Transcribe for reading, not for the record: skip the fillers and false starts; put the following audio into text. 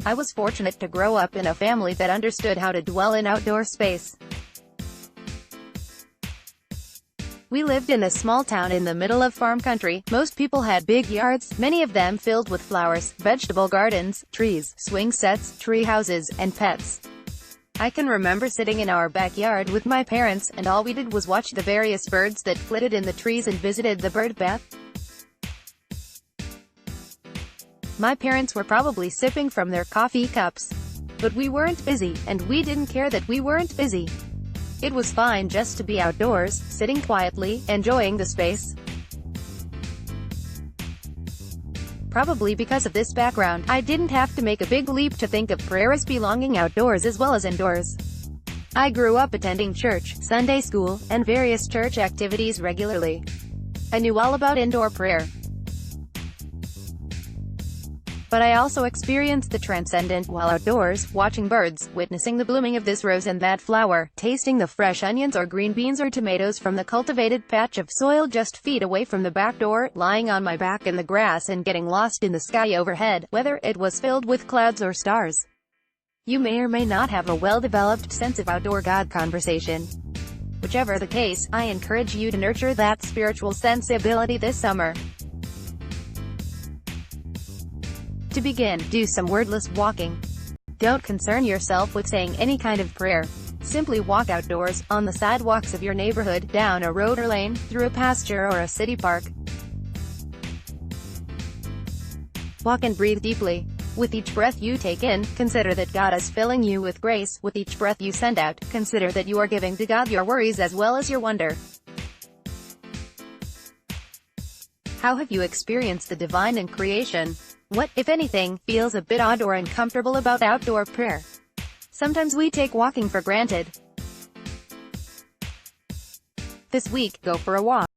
I was fortunate to grow up in a family that understood how to dwell in outdoor space. We lived in a small town in the middle of farm country. Most people had big yards, many of them filled with flowers, vegetable gardens, trees, swing sets, tree houses, and pets. I can remember sitting in our backyard with my parents, and all we did was watch the various birds that flitted in the trees and visited the bird bath. My parents were probably sipping from their coffee cups. But we weren't busy, and we didn't care that we weren't busy. It was fine just to be outdoors, sitting quietly, enjoying the space. Probably because of this background, I didn't have to make a big leap to think of prayer as belonging outdoors as well as indoors. I grew up attending church, Sunday school, and various church activities regularly. I knew all about indoor prayer. But I also experienced the transcendent while outdoors, watching birds, witnessing the blooming of this rose and that flower, tasting the fresh onions or green beans or tomatoes from the cultivated patch of soil just feet away from the back door, lying on my back in the grass and getting lost in the sky overhead, whether it was filled with clouds or stars. You may or may not have a well-developed sense of outdoor God conversation. Whichever the case, I encourage you to nurture that spiritual sensibility this summer. To begin, do some wordless walking. Don't concern yourself with saying any kind of prayer. Simply walk outdoors, on the sidewalks of your neighborhood, down a road or lane, through a pasture or a city park. Walk and breathe deeply. With each breath you take in, consider that God is filling you with grace. With each breath you send out, consider that you are giving to God your worries as well as your wonder. How have you experienced the divine in creation? What, if anything, feels a bit odd or uncomfortable about outdoor prayer? Sometimes we take walking for granted. This week, go for a walk.